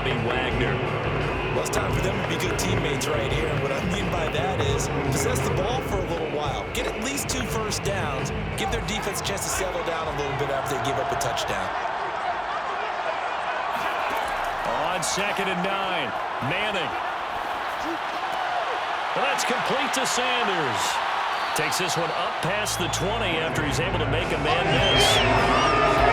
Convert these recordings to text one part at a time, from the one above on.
Bobby Wagner. Well, it's time for them to be good teammates right here. And what I mean by that is possess the ball for a little while. Get at least 2 first downs. Give their defense a chance to settle down a little bit after they give up a touchdown. On 2nd and 9, Manning. Well, that's complete to Sanders. Takes this one up past the 20 after he's able to make a man miss.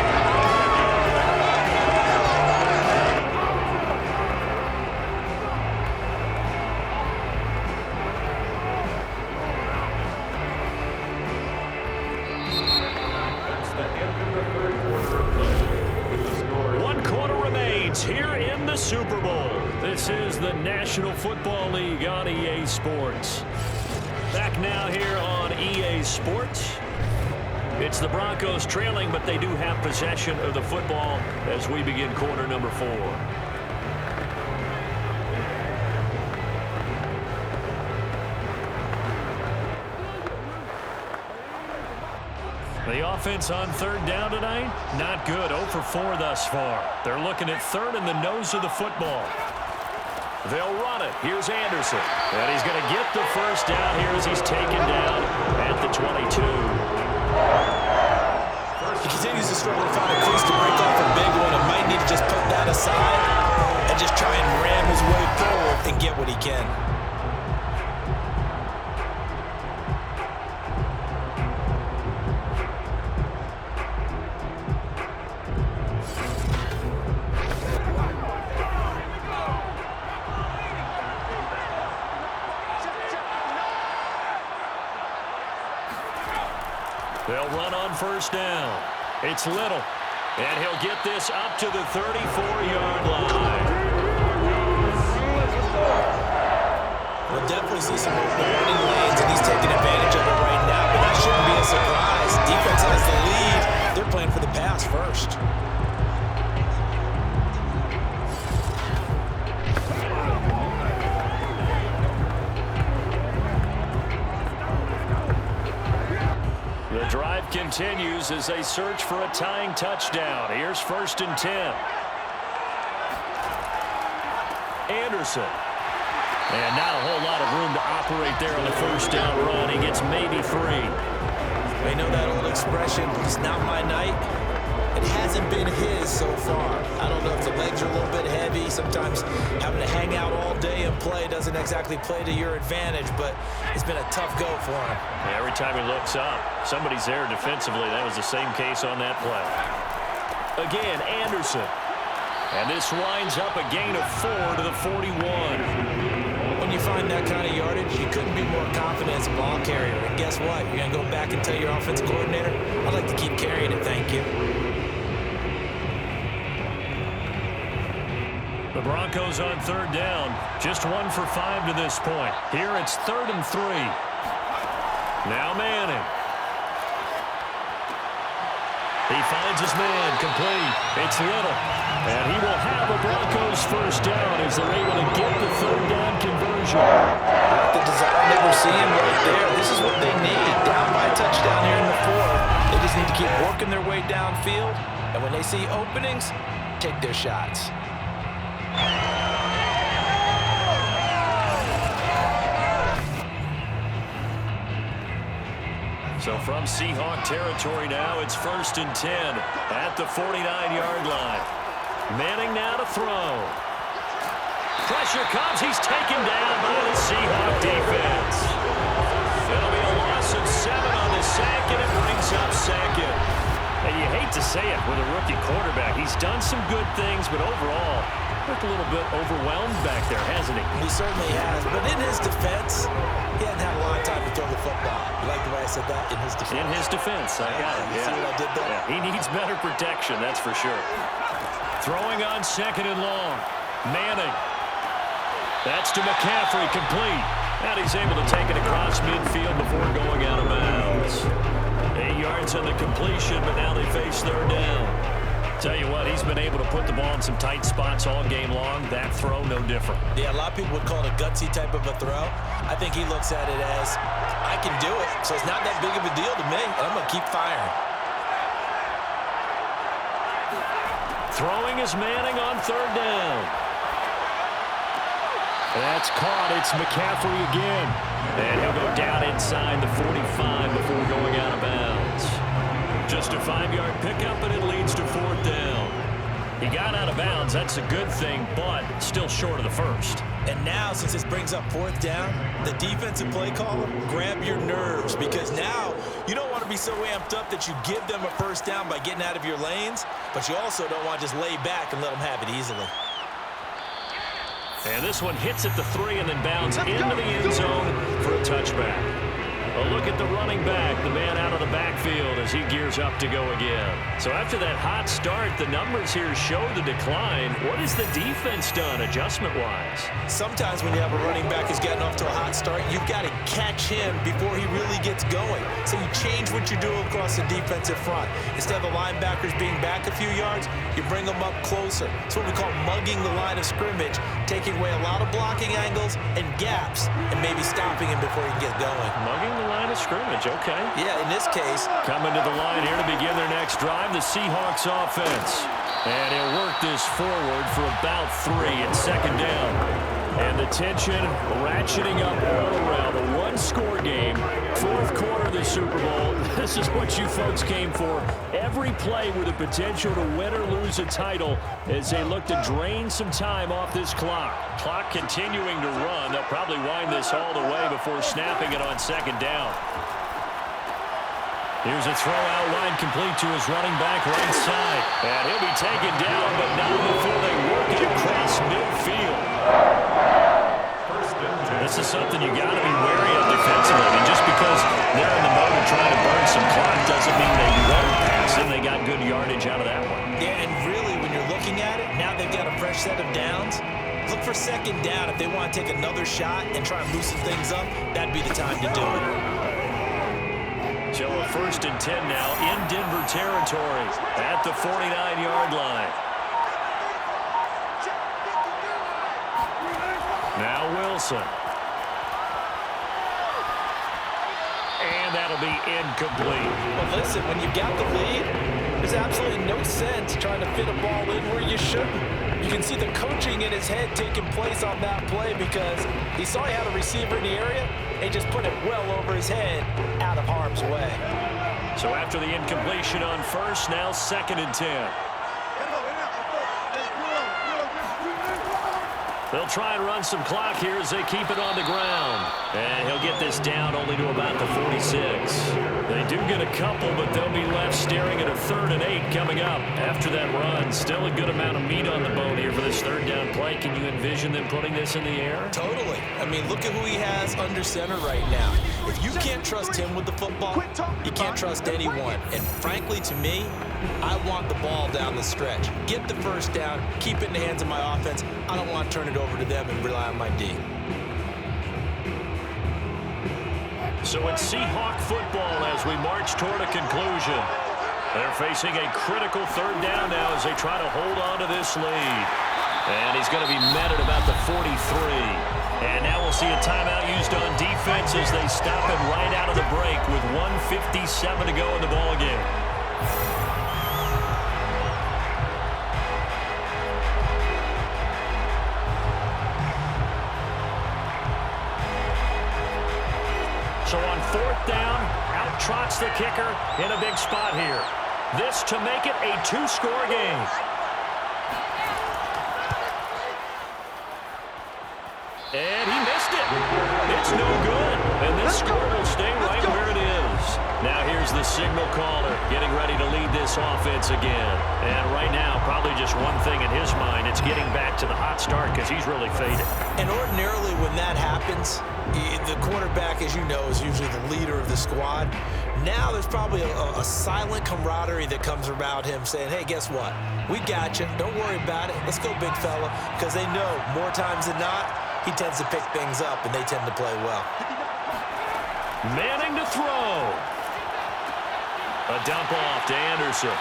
Here in the Super Bowl. This is the National Football League on EA Sports. Back now here on EA Sports. It's the Broncos trailing, but they do have possession of the football as we begin quarter number 4. The offense on 3rd down tonight, not good. 0 for 4 thus far. They're looking at 3rd in the nose of the football. They'll run it. Here's Anderson. And he's going to get the first down here as he's taken down at the 22. He continues to struggle to find a crease to break off a big one and might need to just put that aside and just try and ram his way forward and get what he can. They'll run on 1st down. It's Little. And he'll get this up to the 34-yard line. We'll definitely see some running lanes, and he's taking advantage of it right now, but that shouldn't be a surprise. Defense has the lead. They're playing for the pass first. The drive continues as they search for a tying touchdown. Here's 1st and 10. Anderson. And not a whole lot of room to operate there on the 1st down run. He gets maybe 3. You know that old expression, it's not my night. It hasn't been his so far. I don't know if the legs are a little bit heavy. Sometimes having to hang out all day and play doesn't exactly play to your advantage, but it's been a tough go for him. Yeah, every time he looks up, somebody's there defensively. That was the same case on that play. Again, Anderson. And this winds up a gain of 4 to the 41. When you find that kind of yardage, you couldn't be more confident as a ball carrier. And guess what? You're going to go back and tell your offensive coordinator, I'd like to keep carrying it, thank you. The Broncos on 3rd down. Just 1 for 5 to this point. Here it's 3rd and 3. Now Manning. He finds his man, complete. It's Little. And he will have a Broncos first down as they're able to get the 3rd down conversion. The desire that we're seeing right there, this is what they need. Down by a touchdown here in the 4th. They just need to keep working their way downfield. And when they see openings, take their shots. So from Seahawk territory now, it's 1st and 10 at the 49-yard line. Manning now to throw. Pressure comes. He's taken down by the Seahawk defense. It'll be a loss of 7 on the sack, and it brings up 2nd. And you hate to say it with a rookie quarterback. He's done some good things, but overall, looked a little bit overwhelmed back there, hasn't he? He certainly has. But in his defense, he hasn't had a lot of time to throw the football. You like the way I said that? In his defense. In his defense. I got it. You see what I did there? Yeah. He needs better protection, that's for sure. Throwing on 2nd and long. Manning. That's to McCaffery, complete. And he's able to take it across midfield before going out of bounds. 8 yards on the completion, but now they face 3rd down. Tell you what, he's been able to put the ball in some tight spots all game long. That throw, no different. Yeah, a lot of people would call it a gutsy type of a throw. I think he looks at it as, I can do it, so it's not that big of a deal to me, and I'm going to keep firing. Throwing is Manning on 3rd down. That's caught. It's McCaffery again. And he'll go down inside the 45 before going out of bounds. Just a 5-yard pickup, and it leads to 4th down. He got out of bounds. That's a good thing, but still short of the first. And now, since this brings up 4th down, the defensive play caller, grab your nerves, because now you don't want to be so amped up that you give them a first down by getting out of your lanes, but you also don't want to just lay back and let them have it easily. And this one hits at the 3 and then bounds into the end zone for a touchback. A look at the running back, the man out of the backfield as he gears up to go again. So after that hot start, the numbers here show the decline. What has the defense done adjustment-wise? Sometimes when you have a running who's getting off to a hot start, you've got to catch him before he really gets going. So you change what you do across the defensive front. Instead of the linebackers being back a few yards, you bring them up closer. It's what we call mugging the line of scrimmage, taking away a lot of blocking angles and gaps and maybe stopping him before he can get going. Mugging the line of scrimmage, okay. Yeah, in this case. Coming to the line here to begin their next drive, the Seahawks offense. And he'll work this forward for about 3 and 2nd down. And the tension ratcheting up all around. A one-score game, 4th quarter of the Super Bowl. This is what you folks came for. Every play with the potential to win or lose a title as they look to drain some time off this clock. Clock continuing to run. They'll probably wind this all the way before snapping it on 2nd down. Here's a throw out line complete to his running back right side. And he'll be taken down, but not before they work it across midfield. This is something you got to be wary of defensively. I mean, just because they're in the mode of trying to burn some clock doesn't mean they won't pass it. They got good yardage out of that one. Yeah, and really, when you're looking at it, now they've got a fresh set of downs. Look for 2nd down. If they want to take another shot and try and loosen things up, that'd be the time to do it. So a 1st and 10 now in Denver territory at the 49-yard line. Now Wilson. And that'll be incomplete. Well, listen, when you've got the lead, there's absolutely no sense trying to fit a ball in where you shouldn't. You can see the coaching in his head taking place on that play because he saw he had a receiver in the area and he just put it well over his head out of harm's way. So after the incompletion on 1st, now 2nd and 10. They'll try and run some clock here as they keep it on the ground. And he'll get this down only to about the 46. They do get a couple, but they'll be left staring at a 3rd and 8 coming up after that run. Still a good amount of meat on the bone here for this 3rd down play. Can you envision them putting this in the air? Totally. I mean, look at who he has under center right now. If you can't trust him with the football, you can't trust anyone. And frankly, to me, I want the ball down the stretch. Get the 1st down, keep it in the hands of my offense. I don't want to turn it over to them and rely on my D. So it's Seahawk football as we march toward a conclusion. They're facing a critical 3rd down now as they try to hold on to this lead. And he's going to be met at about the 43. And now we'll see a timeout used on defense as they stop him right out of the break with 1:57 to go in the ballgame. So on 4th down, out trots the kicker in a big spot here. This to make it a 2-score game. And he missed it. It's no good. And this score will stay right where it is. Now here's the signal caller getting ready to lead this offense again. And right now, probably just one thing in his mind. It's getting back to the hot start because he's really faded. And ordinarily when that happens, the quarterback, as you know, is usually the leader of the squad. Now there's probably a silent camaraderie that comes around him saying, hey, guess what? We got you. Don't worry about it. Let's go, big fella. Because they know more times than not, he tends to pick things up, and they tend to play well. Manning to throw. A dump off to Anderson.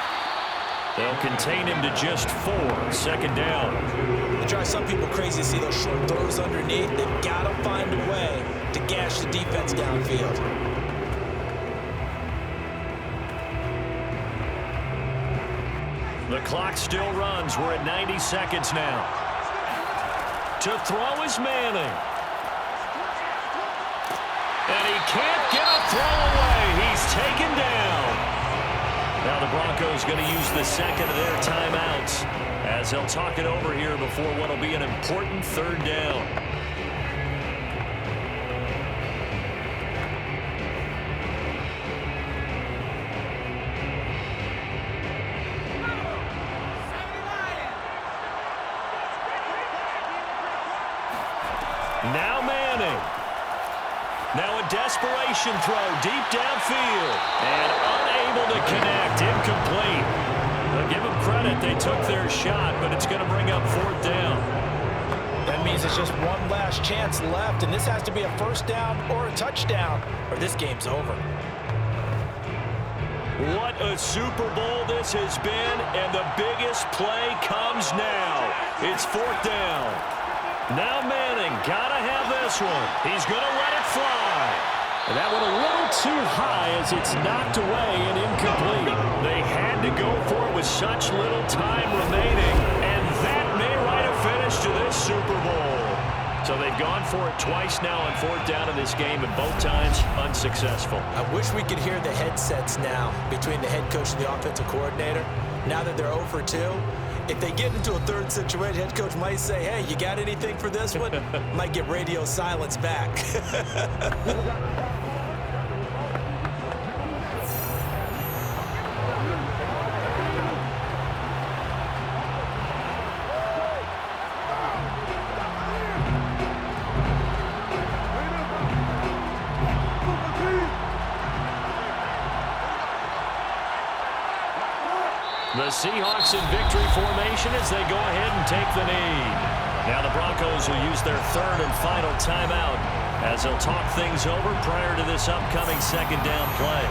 They'll contain him to just 4. 2nd down. They drive some people crazy to see those short throws underneath. They've got to find a way to gash the defense downfield. The clock still runs. We're at 90 seconds now. To throw is Manning. And he can't get a throw away. He's taken down. Now the Broncos going to use the second of their timeouts as they'll talk it over here before what will be an important third down. Now Manning. Now a desperation throw deep downfield. And unable to connect. Incomplete. They'll give them credit. They took their shot, but it's going to bring up fourth down. That means it's just one last chance left, and this has to be a first down or a touchdown, or this game's over. What a Super Bowl this has been, and the biggest play comes now. It's fourth down. Now Manning, gotta have this one. He's gonna let it fly. And that one a little too high as it's knocked away and incomplete. They had to go for it with such little time remaining, and that may write a finish to this Super Bowl. So they've gone for it twice now on fourth down in this game, and both times unsuccessful. I wish we could hear the headsets now between the head coach and the offensive coordinator. Now that they're 0 for 2, if they get into a third situation, head coach might say, hey, you got anything for this one? Might get radio silence back. The Seahawks in victory formation as they go ahead and take the knee. Now the Broncos will use their third and final timeout as they'll talk things over prior to this upcoming second down play.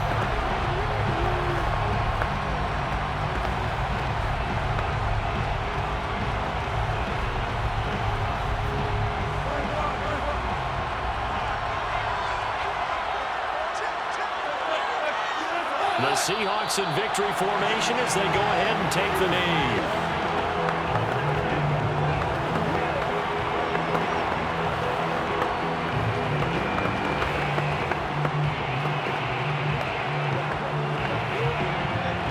The Seahawks in victory formation as they go ahead and take the knee.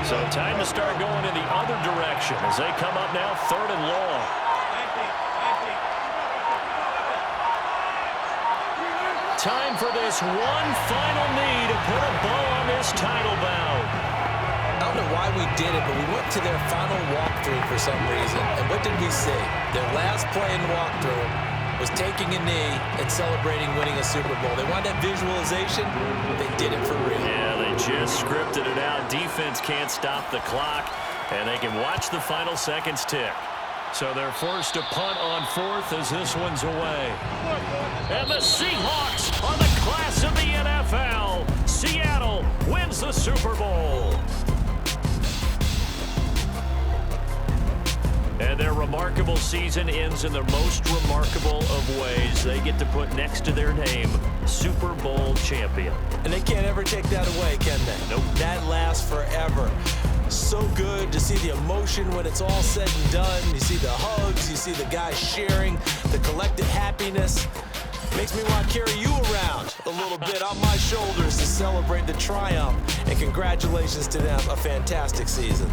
So time to start going in the other direction as they come up now third and long. Time for this one final knee to put a bow on this title bout. I don't know why we did it, but we went to their final walkthrough for some reason. And what did we see? Their last play in walkthrough was taking a knee and celebrating winning a Super Bowl. They wanted that visualization. They did it for real. Yeah, they just scripted it out. Defense can't stop the clock, and they can watch the final seconds tick. So they're forced to punt on fourth as this one's away. And the Seahawks are the class of the NFL. Seattle wins the Super Bowl. And their remarkable season ends in the most remarkable of ways. They get to put next to their name, Super Bowl champion. And they can't ever take that away, can they? Nope. That lasts forever. So good to see the emotion when it's all said and done. You see the hugs, you see the guys sharing, the collective happiness. Makes me want to carry you around a little bit on my shoulders to celebrate the triumph. And congratulations to them, a fantastic season.